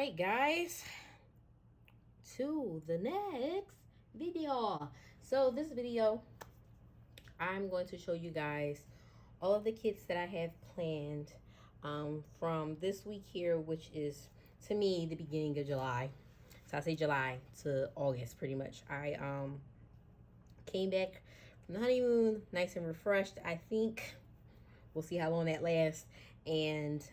right, guys, to the next video. So this video, I'm going to show you guys all of the kits that I have planned from this week here, which is, to me, the beginning of July. So I say July to August, pretty much. I came back from the honeymoon nice and refreshed. I think we'll see how long that lasts. And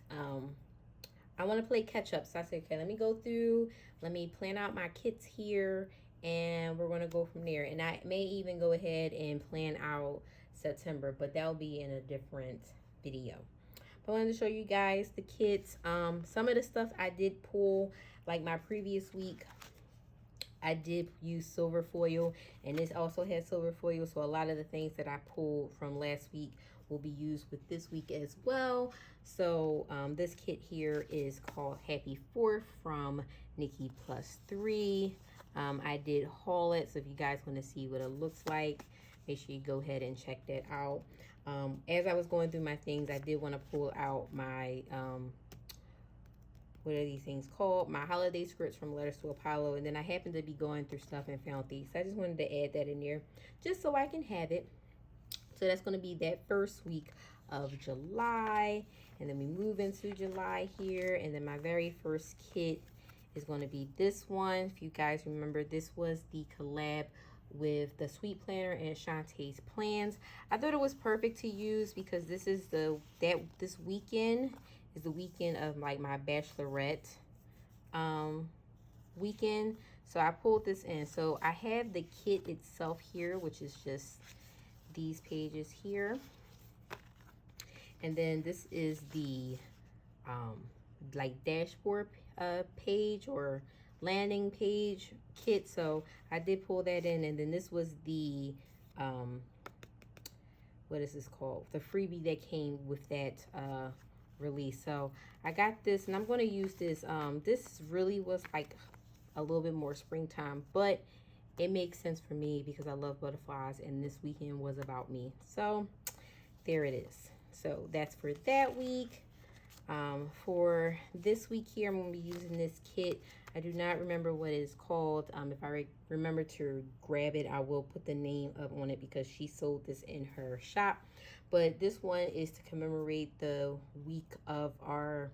I want to play catch up. So I said, okay, let me go through, let me plan out my kits here, and we're going to go from there. And I may even go ahead and plan out September, but that'll be in a different video. But I wanted to show you guys the kits. Some of the stuff I did pull, like my previous week, I did use silver foil, and this also has silver foil, so a lot of the things that I pulled from last week will be used with this week as well. So this kit here is called Happy 4th from Nikki Plus Three. I did haul it, so if you guys want to see what it looks like, make sure you go ahead and check that out. As I was going through my things, I did want to pull out my what are these things called? My holiday scripts from Letters to Apollo. And then I happened to be going through stuff and found these. So I just wanted to add that in there just so I can have it. So that's going to be that first week of July. And then we move into July here. And then my very first kit is going to be this one. If you guys remember, this was the collab with the Sweet Planner and Shantae's Plans. I thought it was perfect to use because this is this weekend is the weekend of like my bachelorette weekend. So I pulled this in. So I have the kit itself here, which is just these pages here. And then this is the like dashboard page or landing page kit. So I did pull that in, and then this was the what is this called, the freebie that came with that release. So I got this, and I'm going to use this. This really was like a little bit more springtime, but it makes sense for me because I love butterflies, and this weekend was about me. So there it is. So that's for that week. For this week here, I'm going to be using this kit. I do not remember what it's called. If I remember to grab it, I will put the name up on it because she sold this in her shop. But this one is to commemorate the week of our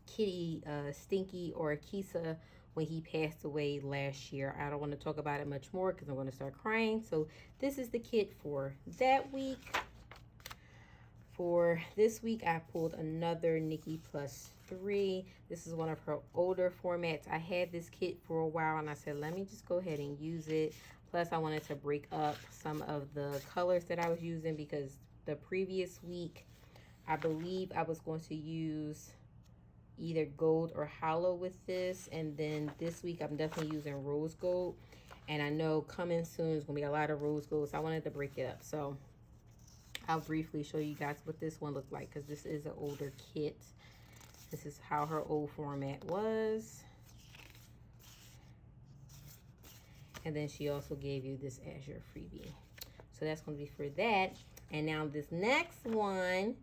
kitty Stinky, or Akisa, when he passed away last year. I don't want to talk about it much more because I'm going to start crying. So this is the kit for that week. For this week, I pulled another Nikki Plus Three. This is one of her older formats. I had this kit for a while, and I said, let me just go ahead and use it. Plus, I wanted to break up some of the colors that I was using because the previous week, I believe I was going to use either gold or hollow with this. And then this week, I'm definitely using rose gold. And I know coming soon is going to be a lot of rose gold, so I wanted to break it up. So I'll briefly show you guys what this one looked like because this is an older kit. This is how her old format was. And then she also gave you this as your freebie. So that's going to be for that. And now this next one,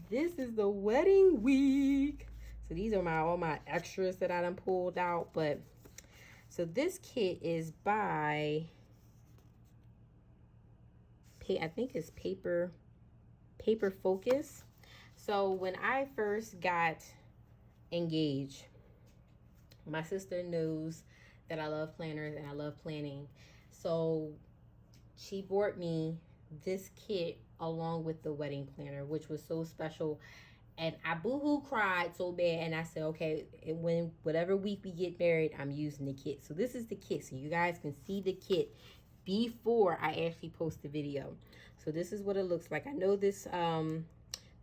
this is the wedding week. So these are all my extras that I done pulled out. But so this kit is by, I think it's PaperFocus. So when I first got engaged, my sister knows that I love planners and I love planning. So she bought me this kit along with the wedding planner, which was so special. And I boohoo cried so bad, and I said, okay, when whatever week we get married, I'm using the kit. So this is the kit, so you guys can see the kit before I actually post the video. So this is what it looks like. I know this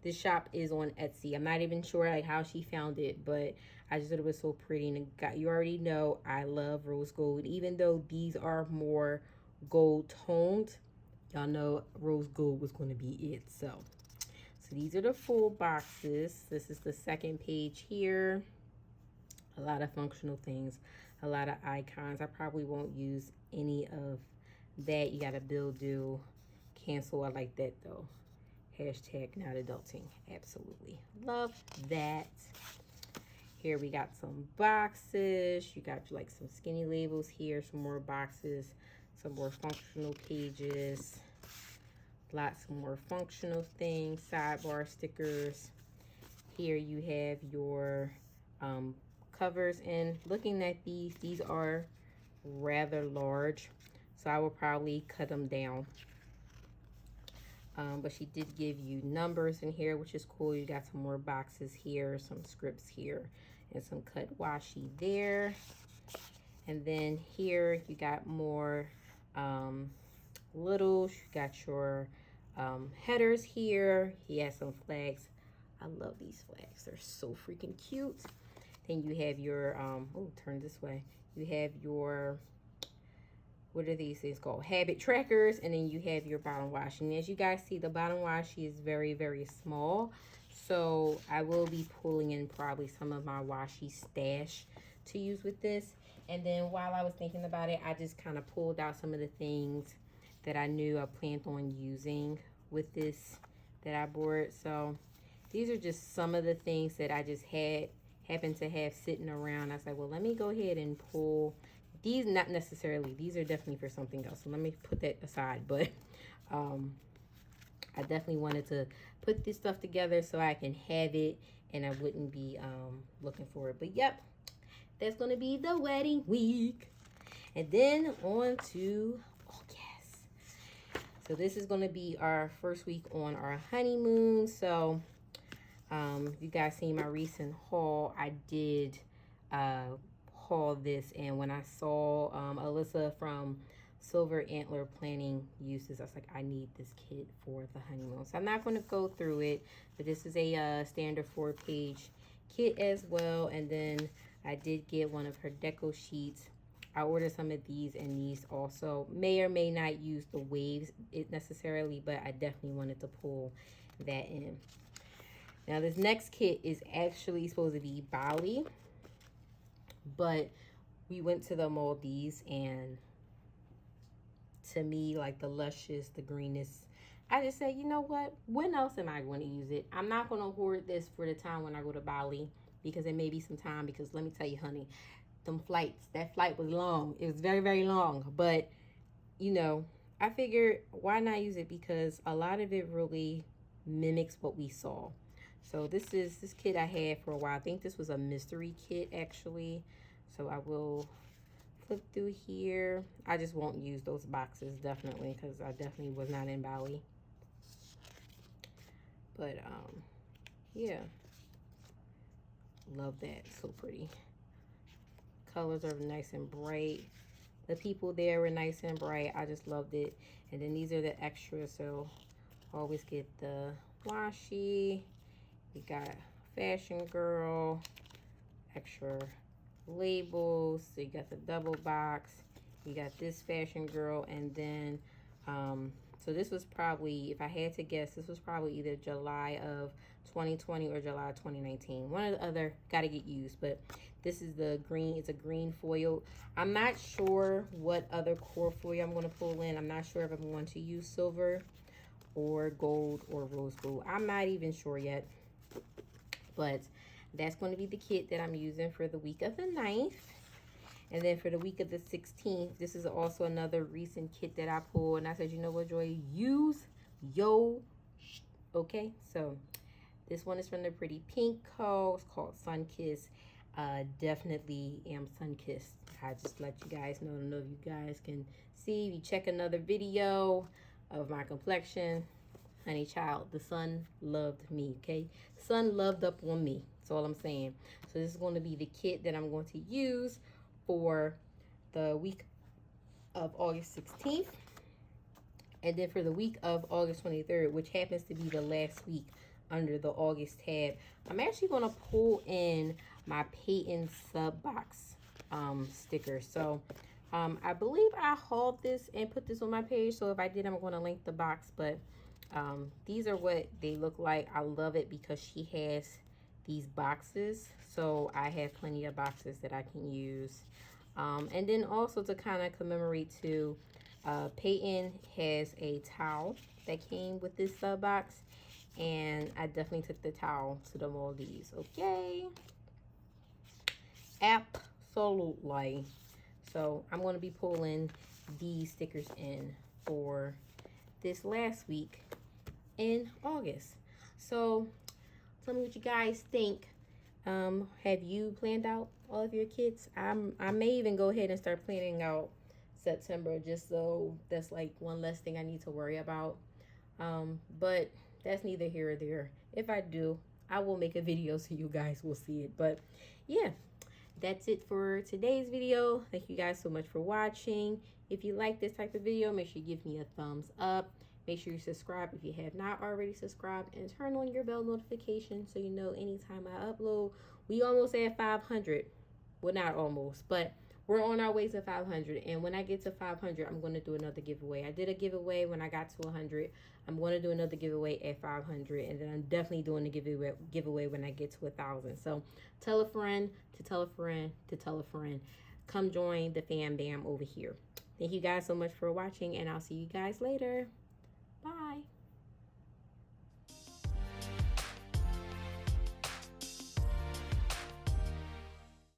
this shop is on Etsy. I'm not even sure like how she found it, but I just thought it was so pretty. And you already know I love rose gold. Even though these are more gold toned, y'all know rose gold was going to be it. So these are the full boxes. This is the second page here. A lot of functional things, a lot of icons. I probably won't use any of that. You got to build, do, cancel. I like that though. Hashtag not adulting. Absolutely love that. Here we got some boxes. You got like some skinny labels here, some more boxes, some more functional pages, lots more functional things, sidebar stickers. Here you have your covers, and looking at these are rather large, so I will probably cut them down. But she did give you numbers in here, which is cool. You got some more boxes here, some scripts here, and some cut washi there. And then here you got more littles. You got your headers here. He has some flags. I love these flags. They're so freaking cute. Then you have your, oh, turn this way. You have your, what are these things called? Habit trackers. And then you have your bottom washi. And as you guys see, the bottom washi is very, very small. So I will be pulling in probably some of my washi stash to use with this. And then while I was thinking about it, I just kind of pulled out some of the things that I knew I planned on using with this that I bought. So these are just some of the things that I just happened to have sitting around. I was like, well, let me go ahead and pull these. Not necessarily, these are definitely for something else, so let me put that aside. But I definitely wanted to put this stuff together so I can have it and I wouldn't be looking for it. But yep, that's gonna be the wedding week. And then on to August. So this is gonna be our first week on our honeymoon. So you guys seen my recent haul. I did haul this, and when I saw Alyssa from Silver Antler Planning use this, I was like, I need this kit for the honeymoon. So I'm not going to go through it, but this is a standard 4-page kit as well. And then I did get one of her deco sheets. I ordered some of these, and these also may or may not use the waves necessarily, but I definitely wanted to pull that in. Now this next kit is actually supposed to be Bali, but we went to the Maldives, and to me, like the luscious, the greenness, I just said, you know what? When else am I going to use it? I'm not going to hoard this for the time when I go to Bali, because it may be some time, because let me tell you, honey, them flights, that flight was long. It was very, very long, but you know, I figured why not use it, because a lot of it really mimics what we saw. So this kit I had for a while. I think this was a mystery kit actually. So I will flip through here. I just won't use those boxes definitely, because I definitely was not in Bali. But yeah, love that. So pretty. Colors are nice and bright. The people there were nice and bright. I just loved it. And then these are the extras. So always get the washi. You got Fashion Girl, extra labels. So you got the double box. You got this Fashion Girl, and then so this was probably, if I had to guess, this was probably either July of 2020 or July 2019. One or the other, got to get used. But this is the green. It's a green foil. I'm not sure what other core foil I'm going to pull in. I'm not sure if I'm going to use silver or gold or rose gold. I'm not even sure yet. But that's going to be the kit that I'm using for the week of the 9th. And then for the week of the 16th, this is also another recent kit that I pulled. And I said, you know what, Joy? Use yo. Okay, so this one is from the Pretty Pink Co. It's called Sun Kiss. Definitely am sun kissed. I just let you guys know. I don't know if you guys can see. If you check another video of my complexion, honey child, the sun loved me, okay? Sun loved up on me. That's all I'm saying. So this is going to be the kit that I'm going to use for the week of August 16th. And then for the week of August 23rd, which happens to be the last week under the August tab, I'm actually going to pull in my Peyton sub box stickers. So I believe I hauled this and put this on my page. So if I did, I'm going to link the box. But these are what they look like. I love it because she has these boxes, so I have plenty of boxes that I can use. And then also to kind of commemorate too, Peyton has a towel that came with this sub box, and I definitely took the towel to the Maldives. Okay, Absolutely. So I'm going to be pulling these stickers in for this last week in August. So tell me what you guys think. Have you planned out all of your kits? I may even go ahead and start planning out September, just so that's like one less thing I need to worry about. But that's neither here or there. If I do, I will make a video so you guys will see it. But yeah, that's it for today's video. Thank you guys so much for watching. If you like this type of video, make sure you give me a thumbs up. Make sure you subscribe if you have not already subscribed, and turn on your bell notification so you know anytime I upload. We almost at 500. Well, not almost, but we're on our way to 500. And when I get to 500, I'm going to do another giveaway. I did a giveaway when I got to 100. I'm going to do another giveaway at 500, and then I'm definitely doing a giveaway when I get to 1,000. So tell a friend to tell a friend to tell a friend. Come join the fam bam over here. Thank you guys so much for watching, and I'll see you guys later.